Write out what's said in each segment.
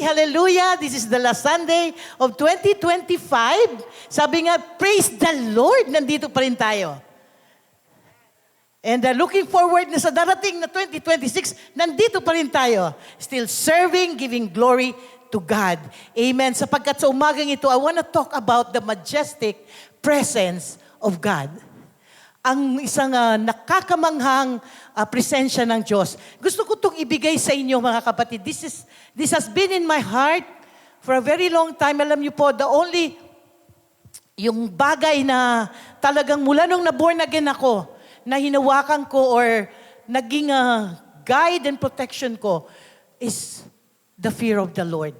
Hallelujah! This is the last Sunday of 2025. Sabi nga, praise the Lord! Nandito pa rin tayo. And looking forward na sa darating na 2026, nandito pa rin tayo. Still serving, giving glory to God. Amen. Sapagkat sa umagang ito, I want to talk about the majestic presence of God. Ang isang nakakamanghang presensya ng Diyos. Gusto ko itong ibigay sa inyo, mga kapatid. This has been in my heart for a very long time. Alam niyo po, yung bagay na talagang mula nung na-born again ako, na hinawakan ko or naging guide and protection ko is the fear of the Lord.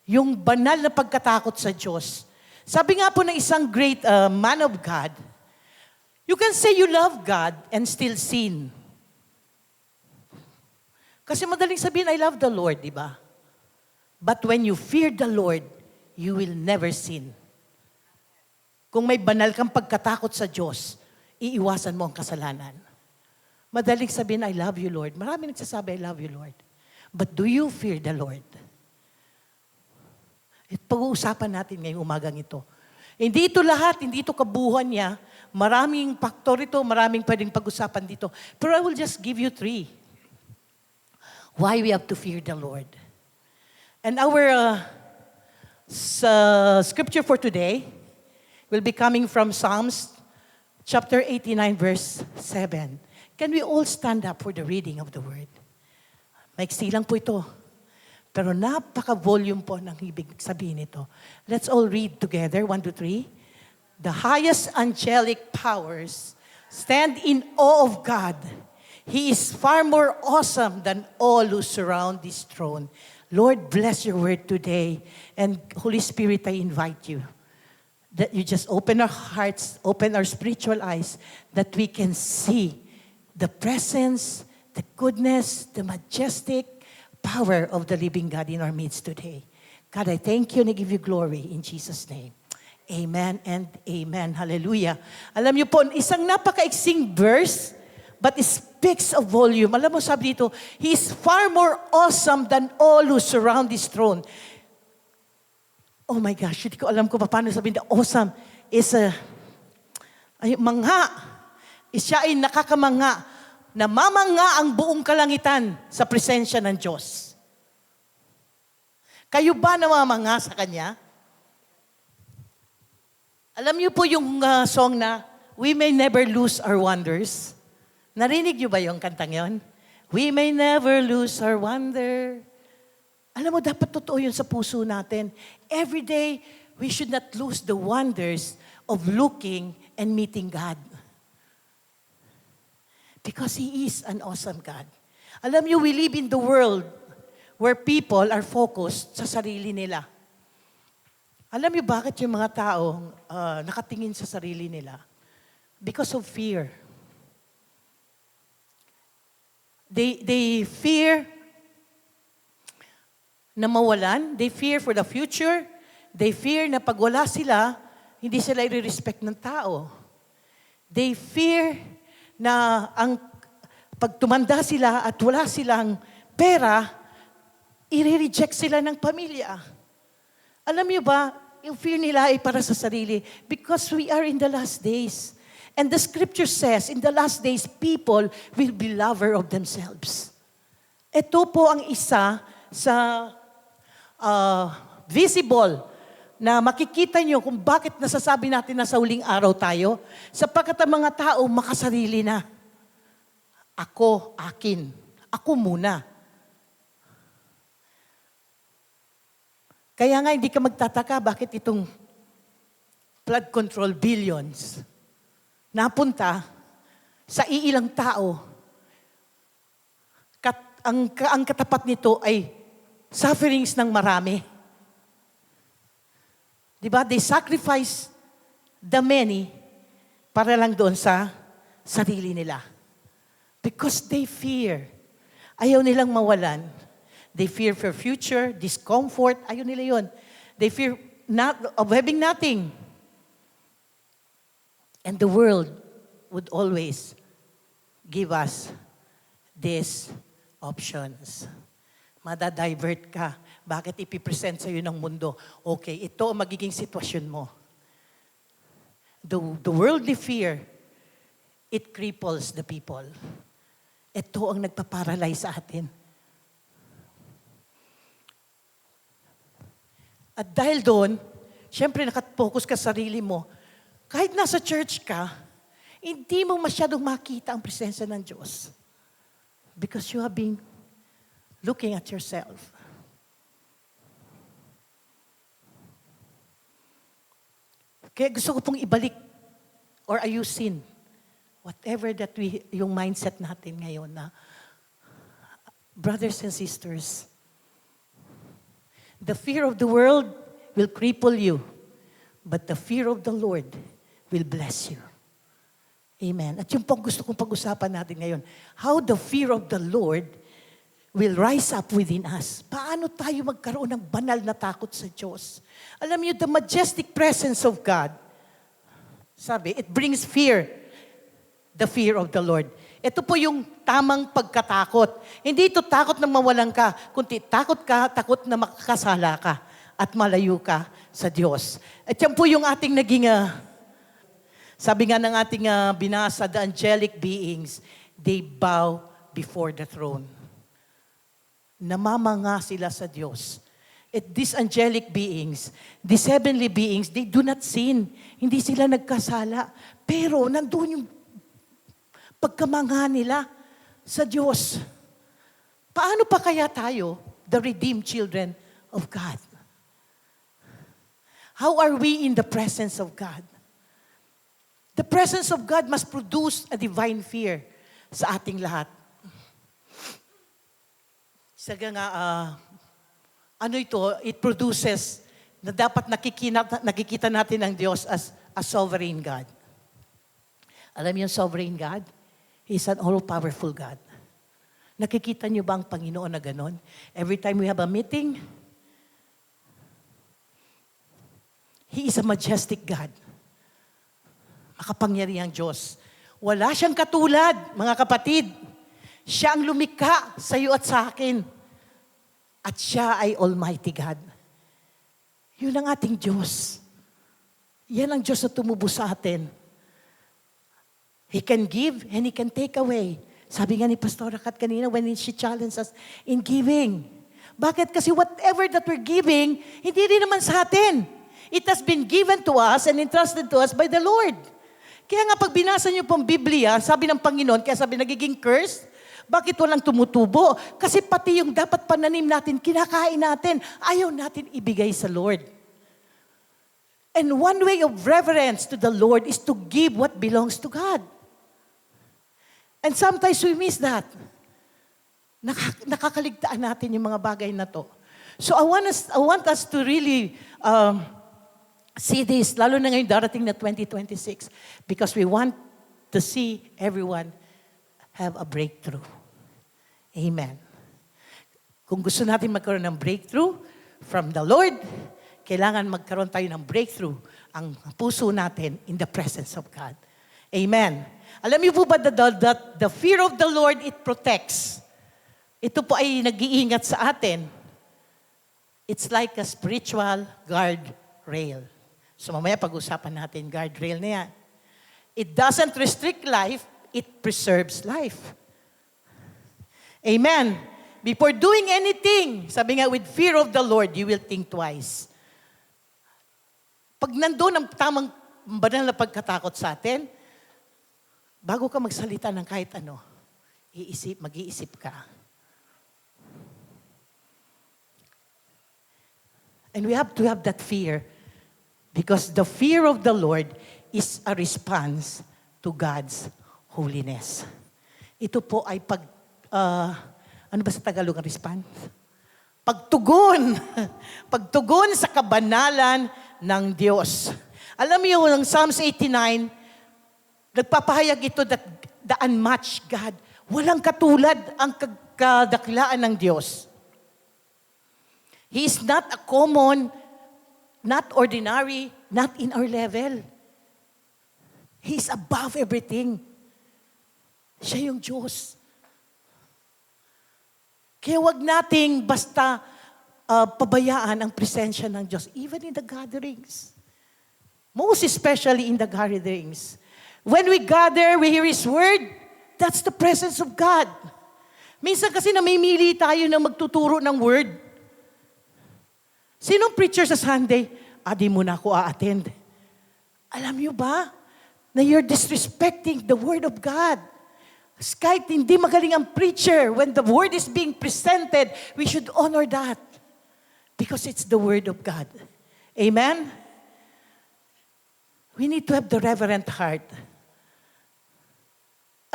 Yung banal na pagkatakot sa Diyos. Sabi nga po ng isang great man of God, you can say you love God and still sin. Kasi madaling sabihin, I love the Lord, di ba? But when you fear the Lord, you will never sin. Kung may banal kang pagkatakot sa Diyos, iiwasan mo ang kasalanan. Madaling sabihin, I love you, Lord. Marami nagsasabi, I love you, Lord. But do you fear the Lord? At pag-uusapan natin ngayong umagang ito. Hindi ito lahat, hindi ito kabuuan niya. Maraming faktor ito, maraming pwedeng pag-usapan dito. Pero I will just give you 3. Why we have to fear the Lord. And our scripture for today will be coming from Psalms chapter 89, verse 7. Can we all stand up for the reading of the word? Maiksi lang po ito. Pero napaka-volume po ng ibig sabihin ito. Let's all read together. 1, 2, 3. The highest angelic powers stand in awe of God. He is far more awesome than all who surround this throne. Lord, bless your word today. And Holy Spirit, I invite you that you just open our hearts, open our spiritual eyes, that we can see the presence, the goodness, the majestic power of the living God in our midst today. God, I thank you and I give you glory in Jesus' name. Amen and amen. Hallelujah. Alam niyo po, isang napakaiksing verse, but it speaks of volume. Alam mo, sabi dito, He is far more awesome than all who surround this throne. Oh my gosh, hindi ko alam kung paano sabihin na awesome is mangha. Siya ay nakakamangha. Namamangha ang buong kalangitan sa presensya ng Diyos. Kayo ba namamangha sa Kanya? Alam niyo po yung song na, We may never lose our wonders. Narinig niyo ba yung kantang yon? We may never lose our wonder. Alam mo, dapat totoo yun sa puso natin. Every day, we should not lose the wonders of looking and meeting God. Because He is an awesome God. Alam niyo, we live in the world where people are focused sa sarili nila. Alam niyo bakit yung mga tao nakatingin sa sarili nila? Because of fear. They fear na mawalan. They fear for the future. They fear na pag wala sila, hindi sila i-respect ng tao. They fear na pag tumanda sila at wala silang pera, i-reject sila ng pamilya. Alam niyo ba, yung fear nila ay para sa sarili because we are in the last days. And the scripture says, in the last days, people will be lover of themselves. Ito po ang isa sa visible na makikita nyo kung bakit nasasabi natin na sa huling araw tayo, sapagkat ang mga tao makasarili na. Ako, akin. Ako muna. Kaya nga hindi ka magtataka bakit itong flood control billions napunta sa iilang tao. Ang katapat nito ay sufferings ng marami. Diba? They sacrifice the many para lang doon sa sarili nila. Because they fear. Ayaw nilang mawalan. They fear for future, discomfort. Ayaw nila yun. They fear of having nothing. And the world would always give us these options. Madadivert ka. Bakit ipipresent sa'yo ng mundo? Okay, ito ang magiging sitwasyon mo. The worldly fear, it cripples the people. Ito ang nagpaparalyze sa atin. At dahil doon, syempre nakafocus ka sa sarili mo. Kahit nasa church ka, hindi mo masyadong makita ang presensya ng Diyos. Because you have been looking at yourself. Kaya gusto ko pong ibalik or ayusin whatever that yung mindset natin ngayon na, brothers and sisters, the fear of the world will cripple you, but the fear of the Lord will bless you. Amen. At yung pong gusto kong pag-usapan natin ngayon, how the fear of the Lord will rise up within us. Paano tayo magkaroon ng banal na takot sa Diyos? Alam niyo, the majestic presence of God, sabi, it brings fear, the fear of the Lord. Ito po yung tamang pagkatakot. Hindi ito takot na mawalan ka, kundi takot na makakasala ka at malayo ka sa Diyos. At yan po yung ating naging, sabi nga ng ating binasa, the angelic beings, they bow before the throne. Namamanga sila sa Diyos. At these angelic beings, these heavenly beings, they do not sin. Hindi sila nagkasala. Pero nandun yung pagkamangha nila sa Diyos. Paano pa kaya tayo, the redeemed children of God? How are we in the presence of God? The presence of God must produce a divine fear sa ating lahat. Saga nga, it produces na dapat nakikita natin ang Diyos as a sovereign God. Alam niyo yung sovereign God? He's an all-powerful God. Nakikita niyo ba ang Panginoon na ganon? Every time we have a meeting, He is a majestic God. Makapangyarihang Diyos. Wala siyang katulad, mga kapatid. Siya ang lumikha sa iyo at sa akin. At siya ay Almighty God. Yun ang ating Diyos. Yan ang Diyos na tumubo sa atin. He can give and He can take away. Sabi nga ni Pastora Kat kanina when she challenged us in giving. Bakit? Kasi whatever that we're giving, hindi rin naman sa atin. It has been given to us and entrusted to us by the Lord. Kaya nga pag binasa niyo pong Biblia, sabi ng Panginoon, kaya sabi nagiging curse, bakit walang tumutubo? Kasi pati yung dapat pananim natin, kinakain natin, ayaw natin ibigay sa Lord. And one way of reverence to the Lord is to give what belongs to God. And sometimes we miss that. Nakakaligtaan natin yung mga bagay na to. So I want us to really see this, lalo na ngayon darating na 2026, because we want to see everyone have a breakthrough. Amen. Kung gusto natin magkaroon ng breakthrough from the Lord, kailangan magkaroon tayo ng breakthrough ang puso natin in the presence of God. Amen. Alam niyo po ba that the fear of the Lord, it protects. Ito po ay nag-iingat sa atin. It's like a spiritual guardrail. So mamaya pag-usapan natin guardrail na yan. It doesn't restrict life, it preserves life. Amen. Before doing anything, sabi nga, with fear of the Lord, you will think twice. Pag nandun ang tamang banal na pagkatakot sa atin, bago ka magsalita ng kahit ano, mag-iisip ka. And we have to have that fear because the fear of the Lord is a response to God's holiness. Ito po ay ano ba sa Tagalog ang response? Pagtugon. Pagtugon sa kabanalan ng Diyos. Alam niyo, ng Psalms 89, nagpapahayag ito that the unmatched God, walang katulad ang kadaklaan ng Diyos. He is not a common, not ordinary, not in our level. He is above everything. Siya yung Diyos. Kaya wag nating basta pabayaan ang presensya ng Diyos, even in the gatherings. Most especially in the gatherings. When we gather, we hear His Word, that's the presence of God. Minsan kasi namimili tayo na magtuturo ng Word. Sinong preacher sa Sunday? Di muna ako a-attend. Alam niyo ba na you're disrespecting the Word of God? Kahit hindi magaling ang preacher, when the Word is being presented, we should honor that. Because it's the Word of God. Amen? We need to have the reverent heart.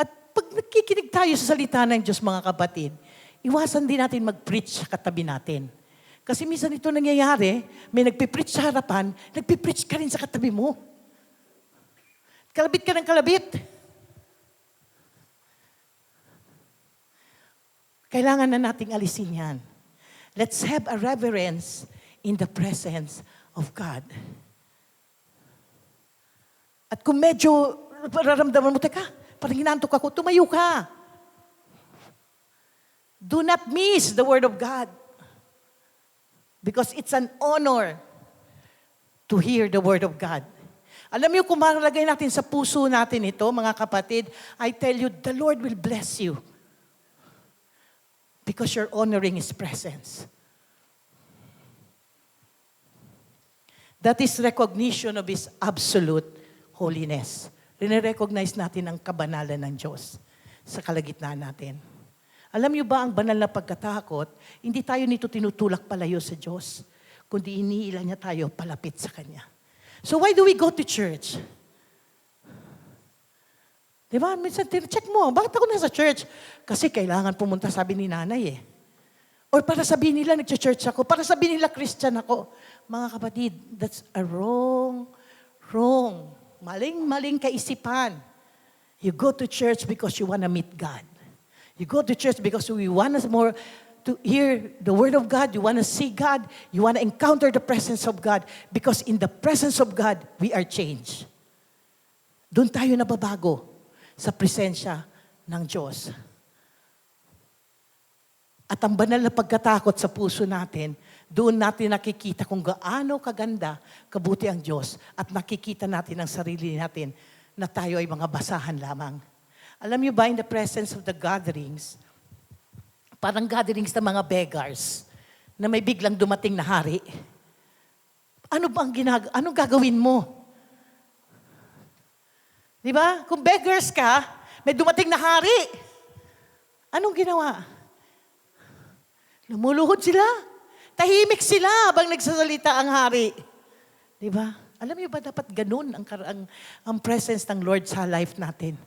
At pag nakikinig tayo sa salita ng Diyos, mga kapatid, iwasan din natin mag-preach sa katabi natin. Kasi minsan ito nangyayari, may nagpipreach sa harapan, nagpipreach ka rin sa katabi mo. Kalabit ka ng kalabit. Kailangan na nating alisin yan. Let's have a reverence in the presence of God. At kung medyo nararamdaman mo, teka, parang hinantok ako, tumayo ka. Do not miss the Word of God. Because it's an honor to hear the Word of God. Alam niyo, kung malagay natin sa puso natin ito, mga kapatid, I tell you, the Lord will bless you. Because you're honoring His presence. That is recognition of His absolute holiness. Rine-recognize natin ang kabanalan ng Diyos sa kalagitnaan natin. Alam niyo ba, ang banal na pagkatakot, hindi tayo nito tinutulak palayo sa Diyos, kundi iniilan niya tayo palapit sa Kanya. So why do we go to church? Diba? Minsan, check mo, bakit ako nasa church? Kasi kailangan pumunta, sabi ni nanay eh. Or para sabihin nila, nag-church ako. Para sabihin nila, Christian ako. Mga kapatid, that's a wrong, maling kaisipan. You go to church because you want to meet God. You go to church because we want more to hear the Word of God. You want to see God. You want to encounter the presence of God. Because in the presence of God, we are changed. Doon tayo nababago sa presensya ng Diyos. At ang banal na pagkatakot sa puso natin, doon natin nakikita kung gaano kaganda, kabuti ang Diyos. At nakikita natin ang sarili natin na tayo ay mga basahan lamang. Alam niyo ba, in the presence of the gatherings, parang gatherings ng mga beggars, na may biglang dumating na hari. Ano ba anong gagawin mo? Di ba? Kung beggars ka, may dumating na hari. Anong ginawa? Lumuluhod sila. Tahimik sila habang nagsasalita ang hari. Di ba? Alam niyo ba dapat ganun ang presence ng Lord sa life natin?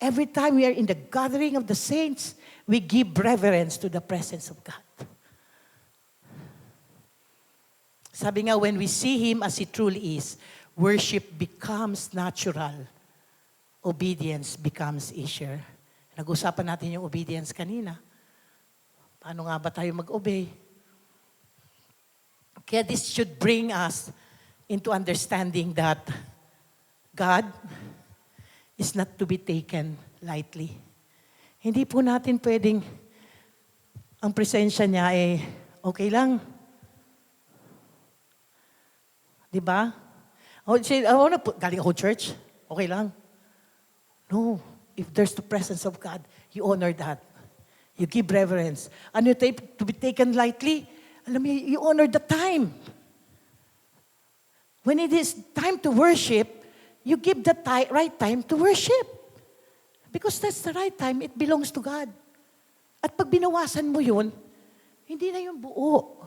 Every time we are in the gathering of the saints, we give reverence to the presence of God. Sabi nga, when we see Him as He truly is, worship becomes natural. Obedience becomes easier. Nag-usapan natin yung obedience kanina. Paano nga ba tayo mag-obey? Kaya this should bring us into understanding that God is not to be taken lightly. Hindi po natin pwedeng ang presensya niya okay lang. Di ba? Galing ako church, okay lang. No. If there's the presence of God, you honor that. You give reverence. And you take to be taken lightly, alam mo, you honor the time. When it is time to worship, you give the right time to worship. Because that's the right time, it belongs to God. At pag binawasan mo yun, hindi na yung buo.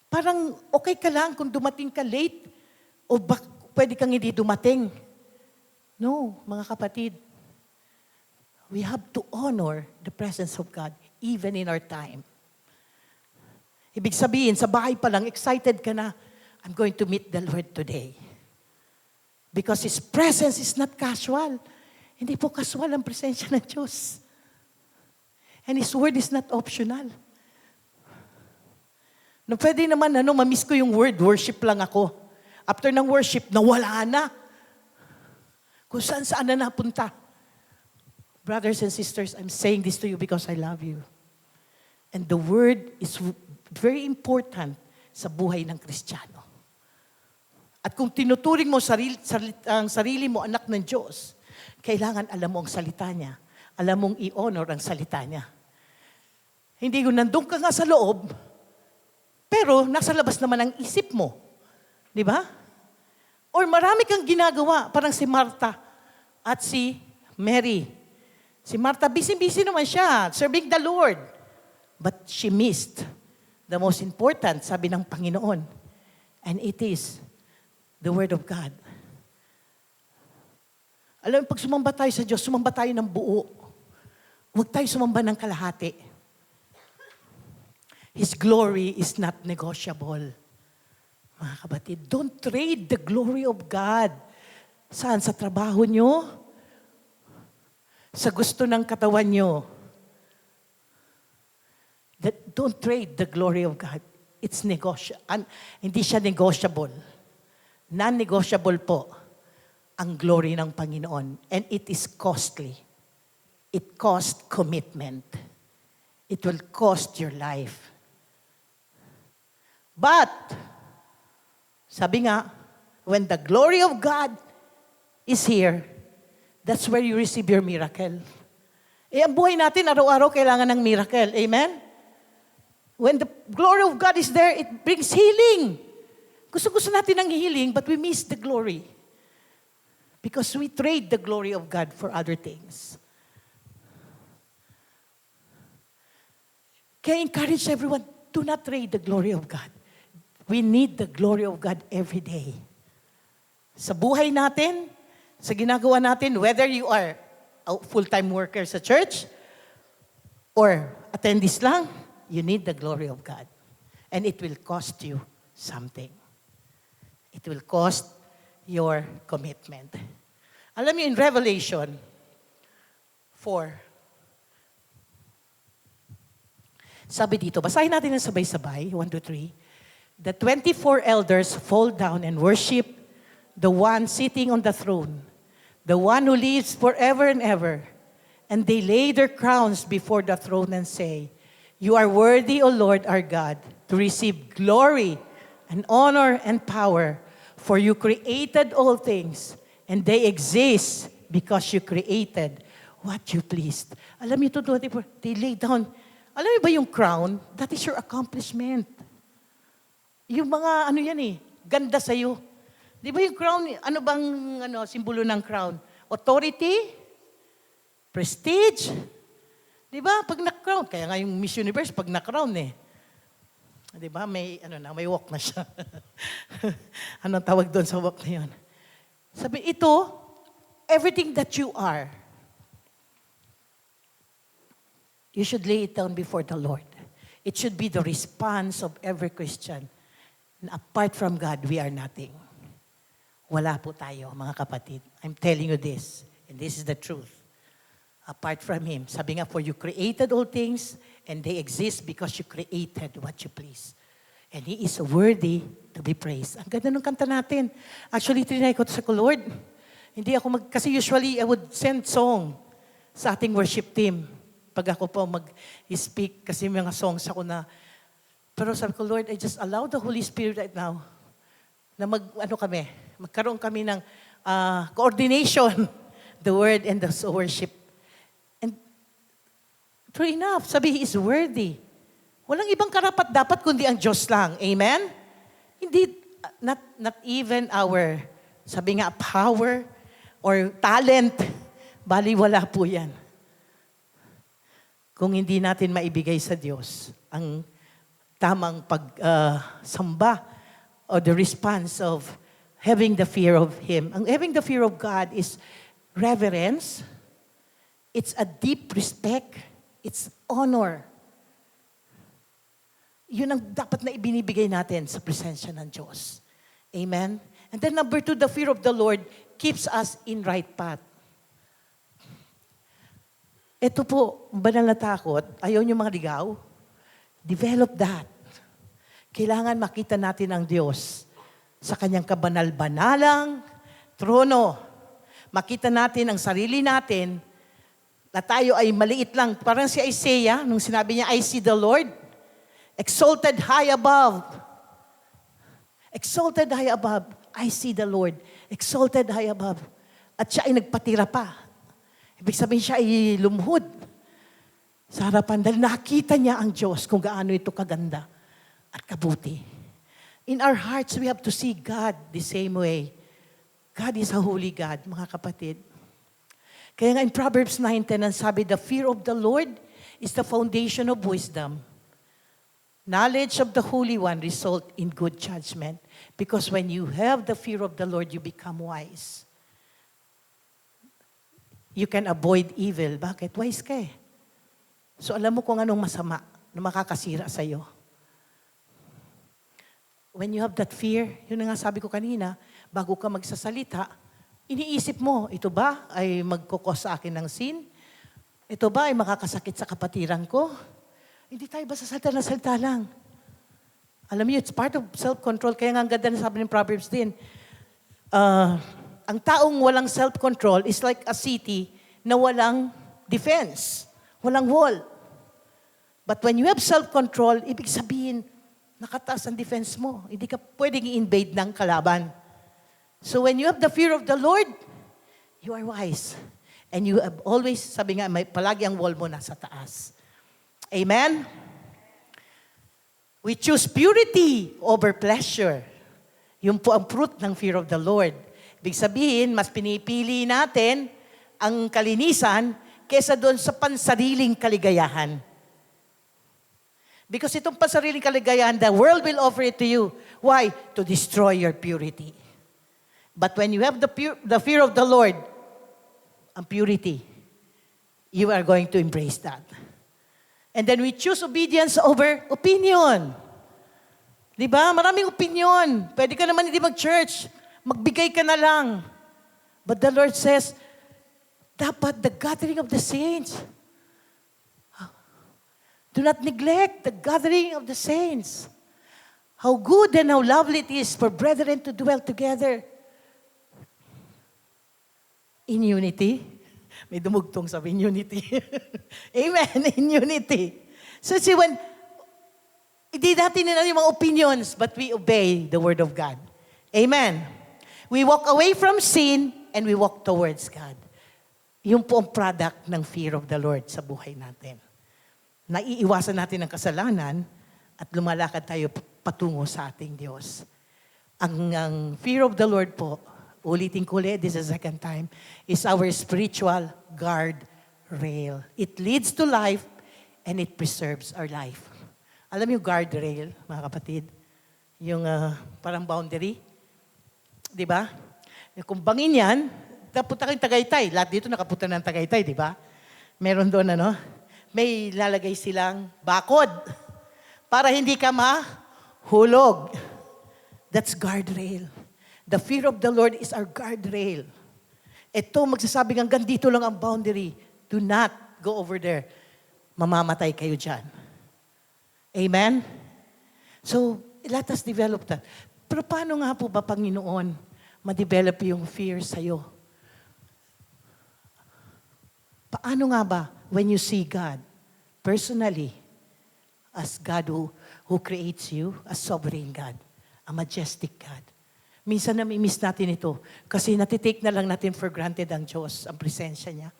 Parang okay ka lang kung dumating ka late o pwede kang hindi dumating. No, mga kapatid. We have to honor the presence of God even in our time. Ibig sabihin, sa bahay pa lang, excited ka na, I'm going to meet the Lord today. Because His presence is not casual. Hindi po casual ang presensya ng Diyos. And His word is not optional. No, pwede naman, mamiss ko yung word, worship lang ako. After ng worship, nawala na. Kung saan na napunta. Brothers and sisters, I'm saying this to you because I love you. And the word is very important sa buhay ng Kristiyano. At kung tinuturing mo ang sarili mo anak ng Diyos, kailangan alam mo ang salita niya. Alam mong i-honor ang salita niya. Hindi ko nandun ka nga sa loob, pero nasa labas naman ang isip mo. Di ba? Or marami kang ginagawa, parang si Martha at si Mary. Si Martha, busy-busy naman siya, serving the Lord. But she missed the most important, sabi ng Panginoon. And it is the Word of God. Alam mo, pag sumamba tayo sa Diyos, sumamba tayo ng buo. Huwag tayo sumamba ng kalahati. His glory is not negotiable. Mga kapatid, don't trade the glory of God. Saan? Sa trabaho nyo? Sa gusto ng katawan nyo. Don't trade the glory of God. It's hindi siya negotiable. Non-negotiable po ang glory ng Panginoon. And it is costly. It cost commitment. It will cost your life. But, sabi nga, when the glory of God is here, that's where you receive your miracle. Ang buhay natin, araw-araw kailangan ng miracle. Amen? When the glory of God is there, it brings healing. Gusto-gusto natin ng healing, but we miss the glory. Because we trade the glory of God for other things. Kaya encourage everyone, do not trade the glory of God. We need the glory of God every day. Sa buhay natin, sa ginagawa natin, whether you are a full-time worker sa church or attendees lang, you need the glory of God. And it will cost you something. It will cost your commitment. Alam niyo, in Revelation 4, sabi dito, basahin natin ng sabay-sabay, 1, 2, 3. The 24 elders fall down and worship the one sitting on the throne, the one who lives forever and ever. And they lay their crowns before the throne and say, You are worthy, O Lord our God, to receive glory and honor and power, for you created all things, and they exist because you created what you pleased. Alam niyo ito, they lay down. Alam niyo ba yung crown? That is your accomplishment. Yung mga, ganda sa'yo. Di ba yung crown, ano bang simbolo ng crown? Authority? Prestige? Di ba? Pag na-crown, kaya nga yung Miss Universe, pag na-crown Di ba? May, may walk na siya. Anong tawag doon sa walk na yun? Sabi, ito, everything that you are, you should lay it down before the Lord. It should be the response of every Christian. And apart from God, we are nothing. Wala po tayo, mga kapatid. I'm telling you this, and this is the truth. Apart from Him, sabi nga, for you created all things, and they exist because you created what you please. And He is worthy to be praised. Ang ganda ng kanta natin. Actually, trinay ko sa Lord. Hindi ako kasi usually I would send song sa ating worship team. Pag ako po mag-speak, kasi may mga songs ako na, pero sabi ko, Lord, I just allow the Holy Spirit right now na magkaroon kami ng coordination, the word and the worship. And true enough, sabi, He is worthy. Walang ibang karapat dapat kundi ang Diyos lang. Amen? Hindi, not even our, sabi nga, power or talent. Bali, wala po yan. Kung hindi natin maibigay sa Diyos ang tamang pagsamba or the response of having the fear of Him. Ang having the fear of God is reverence. It's a deep respect. It's honor. Yun ang dapat na ibinibigay natin sa presensya ng Diyos. Amen? And then number 2, the fear of the Lord keeps us in right path. Ito po, banal na takot, ayaw niyo mga ligaw, develop that. Kailangan makita natin ang Diyos sa Kanyang kabanal-banalang trono. Makita natin ang sarili natin na tayo ay maliit lang. Parang si Isaiah, nung sinabi niya, I see the Lord, exalted high above. Exalted high above. I see the Lord, exalted high above. At siya ay nagpatira pa. Ibig sabihin siya ay lumuhod sa harapan dahil nakita niya ang Diyos kung gaano ito kaganda at kabuti. In our hearts, we have to see God the same way. God is a holy God, mga kapatid. Kaya nga in Proverbs 9:10, ang sabi, the fear of the Lord is the foundation of wisdom. Knowledge of the Holy One result in good judgment. Because when you have the fear of the Lord, you become wise. You can avoid evil. Bakit? Wise ka eh. So alam mo kung anong masama na makakasira sa iyo. When you have that fear, yun na nga sabi ko kanina, bago ka magsasalita, iniisip mo, ito ba ay magkukos sa akin ng sin? Ito ba ay makakasakit sa kapatiran ko? Hindi tayo basta salita lang. Alam niyo, it's part of self-control. Kaya nga ang ganda na sabi ng Proverbs din, ang taong walang self-control is like a city na walang defense, walang wall. But when you have self-control, ibig sabihin, nakataas ang defense mo. Hindi ka pwedeng i-invade ng kalaban. So when you have the fear of the Lord, you are wise. And you have always, sabi nga, may palagi ang wall mo nasa taas. Amen? We choose purity over pleasure. Yun po ang fruit ng fear of the Lord. Ibig sabihin, mas pinipili natin ang kalinisan kesa doon sa pansariling kaligayahan. Because itong pansariling kaligayahan, the world will offer it to you. Why? To destroy your purity. But when you have the fear of the Lord, ang purity, you are going to embrace that. And then we choose obedience over opinion. Diba? Maraming opinion. Pwede ka naman hindi mag-church. Magbigay ka na lang. But the Lord says, dapat the gathering of the saints. Do not neglect the gathering of the saints. How good and how lovely it is for brethren to dwell together in unity. May dumugtong sabi, in unity. Amen, in unity. So see, when, hindi natin nila yung mga opinions, but we obey the Word of God. Amen. We walk away from sin and we walk towards God. Yung po ang product ng fear of the Lord sa buhay natin. Naiiwasan natin ang kasalanan at lumalakad tayo patungo sa ating Diyos. Ang fear of the Lord po, ulitin ko ulit, this is the second time, is our spiritual guard rail. It leads to life and it preserves our life. Alam niyo guard rail, mga kapatid? Yung parang boundary. Di ba? Kung bangin yan, napunta kang Tagaytay. Lahat dito nakapunta ng Tagaytay, di ba? Meron doon may lalagay silang bakod para hindi ka mahulog. That's guardrail. The fear of the Lord is our guardrail. Ito, magsasabing hanggang dito lang ang boundary. Do not go over there. Mamamatay kayo dyan. Amen? So, let us develop that. Pero paano nga po ba, Panginoon, ma-develop yung fear sa'yo? Paano nga ba when you see God personally as God who creates you, as sovereign God, a majestic God? Minsan nami-miss natin ito kasi natitake na lang natin for granted ang Diyos, ang presensya niya.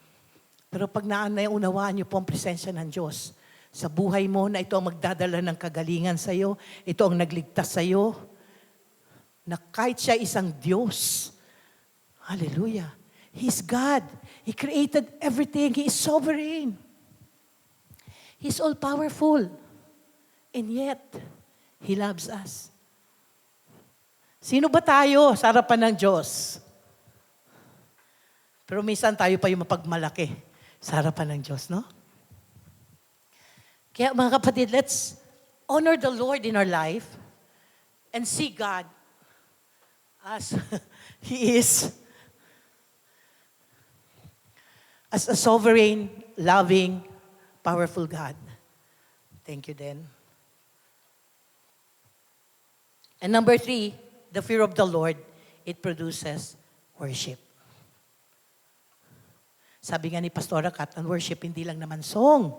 Pero pag naunawaan niyo po ang presensya ng Diyos sa buhay mo na ito ang magdadala ng kagalingan sa iyo, ito ang nagligtas sa iyo, na kahit siya isang Diyos, hallelujah, He's God. He created everything. He is sovereign. He's all-powerful. And yet, He loves us. Sino ba tayo sa harapan ng Diyos? Pero minsan tayo pa yung mapagmalaki sa harapan ng Diyos, no? Kaya mga kapatid, let's honor the Lord in our life and see God as He is, as a sovereign, loving, powerful God. Thank you, then. And number 3, the fear of the Lord, it produces worship. Sabi nga ni Pastora Kat, ang worship hindi lang naman song.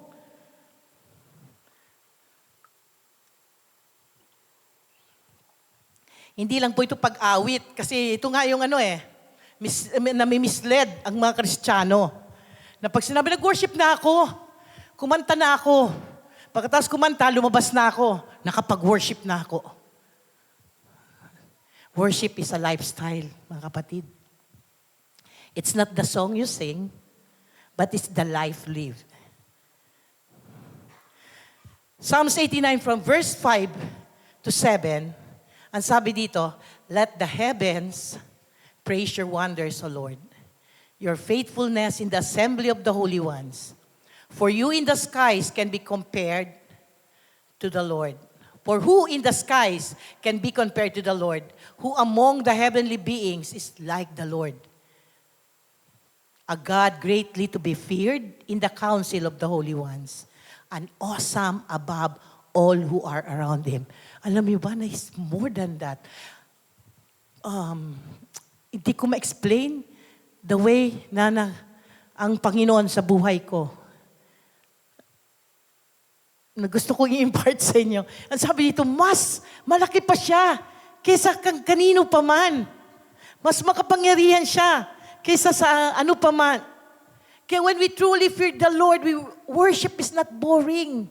Hindi lang po ito pag-awit. Kasi ito nga yung nami-misled ang mga Kristiyano. Na pag sinabi, nag-worship na ako, kumanta na ako. Pagkatapos kumanta, lumabas na ako. Nakapag-worship na ako. Worship is a lifestyle, mga kapatid. It's not the song you sing, but it's the life lived. Psalms 89 from verse 5 to 7, ang sabi dito, let the heavens praise your wonders, O Lord, your faithfulness in the assembly of the holy ones. For you in the skies can be compared to the Lord. For who in the skies can be compared to the Lord? Who among the heavenly beings is like the Lord? A God greatly to be feared in the council of the holy ones, and awesome above all who are around Him. Alam niyo ba na is more than that? Hindi ko ma-explain the way na ang Panginoon sa buhay ko. Na gusto kong i-impart sa inyo. Ang sabi dito, mas malaki pa siya kaysa kanino pa man. Mas makapangyarihan siya kaysa sa ano pa man. Kaya when we truly fear the Lord, worship is not boring.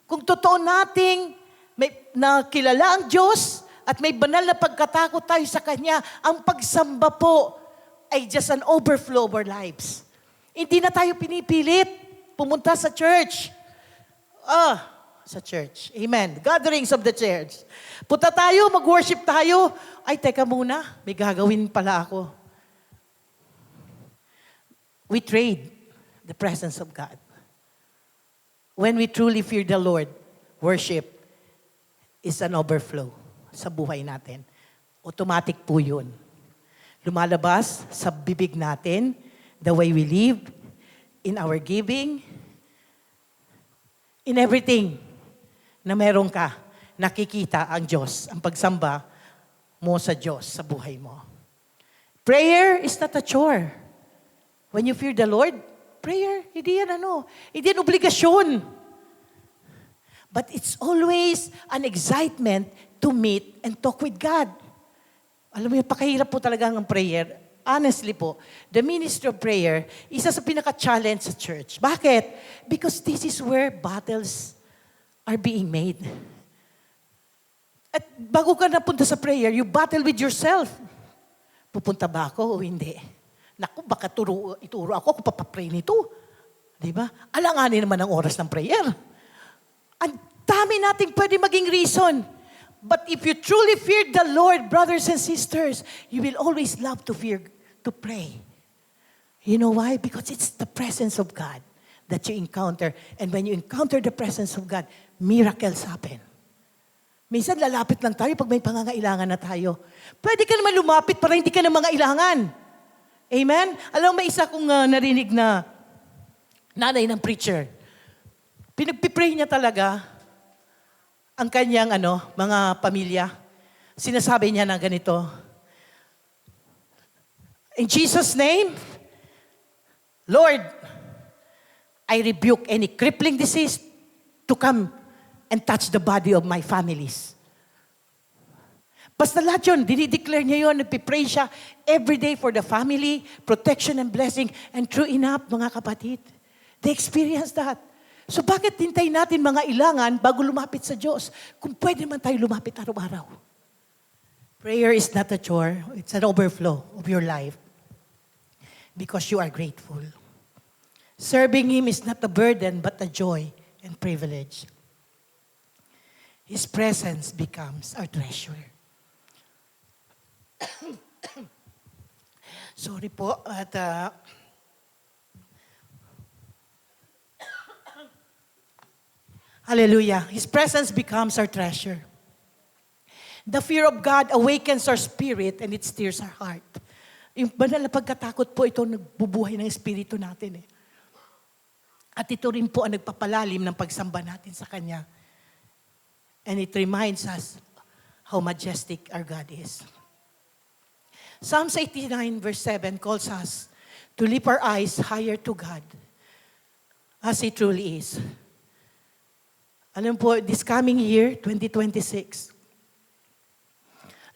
Kung totoo nating nakilala ang Diyos at may banal na pagkatakot tayo sa Kanya, ang pagsamba po ay just an overflow of our lives. Hindi na tayo pinipilit pumunta sa church. Sa church. Amen. Gatherings of the church. Punta tayo, mag-worship tayo. Ay, teka muna, may gagawin pala ako. We trade the presence of God. When we truly fear the Lord, worship is an overflow sa buhay natin. Automatic po yun. Lumalabas sa bibig natin, the way we live, in our giving, in everything na meron ka, nakikita ang Diyos, ang pagsamba mo sa Diyos sa buhay mo. Prayer is not a chore. When you fear the Lord, prayer, hindi yan obligasyon. But it's always an excitement to meet and talk with God. Alam mo, pakahirap po talaga ang prayer. Honestly po, the ministry of prayer, isa sa pinaka-challenge sa church. Bakit? Because this is where battles are being made. At bago ka napunta sa prayer, you battle with yourself. Pupunta ba ako o hindi? Naku, baka ituro ako kung papapray nito. Diba? Alanganin naman ang oras ng prayer. Ang dami nating pwede maging reason. But if you truly fear the Lord, brothers and sisters, you will always love to pray. You know why? Because it's the presence of God that you encounter. And when you encounter the presence of God, miracles happen. Minsan lalapit lang tayo pag may pangangailangan na tayo. Pwede ka naman lumapit para hindi ka na mangailangan. Amen? Alam mo, may isa kong narinig na nanay ng preacher. Pinagpipray niya talaga ang kanyang mga pamilya. Sinasabi niya na ganito, in Jesus' name, Lord, I rebuke any crippling disease to come and touch the body of my families. Basta lahat yun, dinideclare niya yun, nagpipray siya every day for the family, protection and blessing. And true enough, mga kapatid, they experience that. So bakit hintay natin mga ilangan bago lumapit sa Diyos? Kung pwede man tayo lumapit araw-araw. Prayer is not a chore. It's an overflow of your life. Because you are grateful. Serving Him is not a burden, but a joy and privilege. His presence becomes our treasure. Sorry po. At hallelujah. His presence becomes our treasure. The fear of God awakens our spirit and it stirs our heart. Yung banal na pagkatakot po, ito nagbubuhay ng espiritu natin. At ito rin po ang nagpapalalim ng pagsamba natin sa Kanya. And it reminds us how majestic our God is. Psalms 89 verse 7 calls us to lift our eyes higher to God as He truly is. Alam po, this coming year, 2026,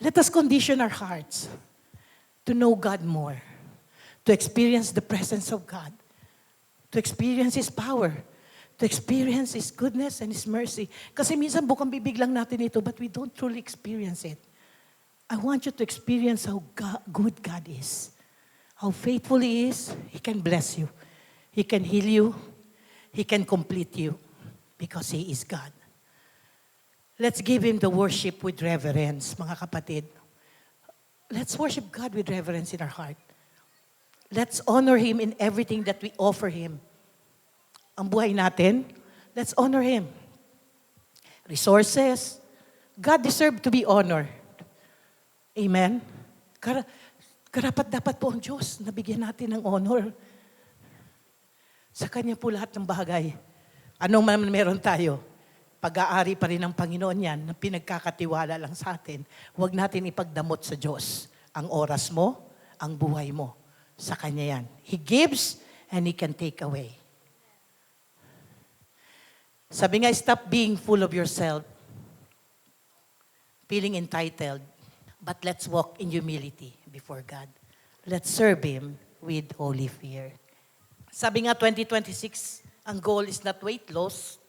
let us condition our hearts to know God more, to experience the presence of God, to experience His power, to experience His goodness and His mercy. Kasi minsan bukang bibig lang natin ito, but we don't truly experience it. I want you to experience how good God is. How faithful He is. He can bless you. He can heal you. He can complete you because He is God. Let's give Him the worship with reverence, mga kapatid. Let's worship God with reverence in our heart. Let's honor Him in everything that we offer Him. Ang buhay natin, let's honor Him. Resources, God deserves to be honored. Amen? Karapat-dapat po ang Diyos na bigyan natin ng honor. Sa Kanya po lahat ng bagay. Anong man meron tayo, pag-aari pa rin ng Panginoon yan na pinagkakatiwala lang sa atin. Huwag natin ipagdamot sa Diyos ang oras mo, ang buhay mo. Sa Kanya yan. He gives and He can take away. Sabi nga, stop being full of yourself, feeling entitled, but let's walk in humility before God. Let's serve Him with holy fear. Sabi nga, 2026, ang goal is not weight loss.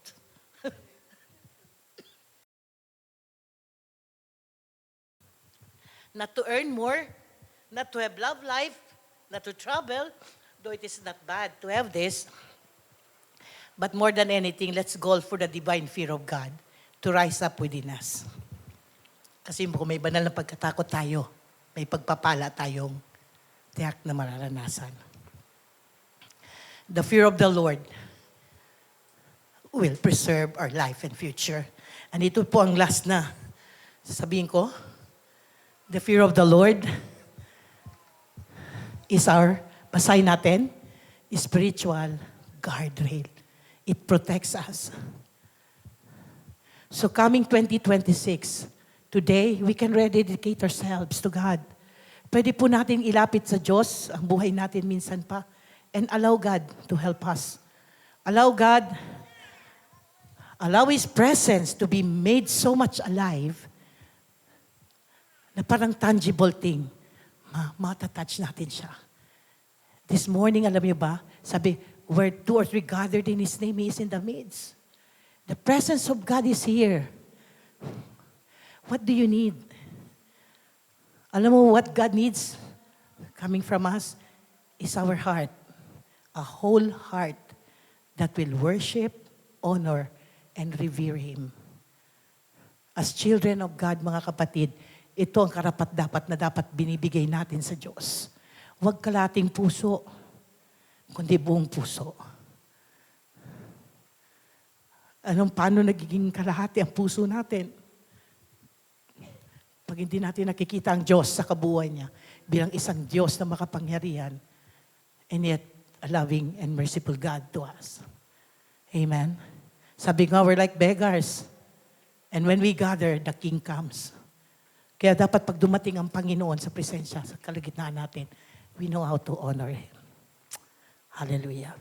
Not to earn more, not to have love life, not to travel, though it is not bad to have this. But more than anything, let's goal for the divine fear of God to rise up within us. Kasi kung may banal na pagkatakot tayo, may pagpapala tayong tiyak na mararanasan. The fear of the Lord will preserve our life and future. And ito po ang last na sasabihin ko. The fear of the Lord is our, basahin natin, spiritual guardrail. It protects us. So coming 2026, today, we can rededicate ourselves to God. Pwede po natin ilapit sa Diyos ang buhay natin minsan pa and allow God to help us. Allow His presence to be made so much alive na parang tangible thing. Matatouch natin siya. This morning, alam niyo ba, sabi, where 2 or 3 gathered in His name, He is in the midst. The presence of God is here. What do you need? Alam mo what God needs coming from us is our heart. A whole heart that will worship, honor, and revere Him. As children of God, mga kapatid, ito ang karapat-dapat na dapat binibigay natin sa Diyos. Huwag kalating puso, kundi buong puso. Paano nagiging kalahati ang puso natin? Pag hindi natin nakikita ang Diyos sa kabuhay niya bilang isang Diyos na makapangyarihan and yet a loving and merciful God to us. Amen? Sabi nga, we're like beggars. And when we gather, the King comes. Kaya dapat pag dumating ang Panginoon sa presensya, sa kalagitnaan natin, we know how to honor Him. Hallelujah.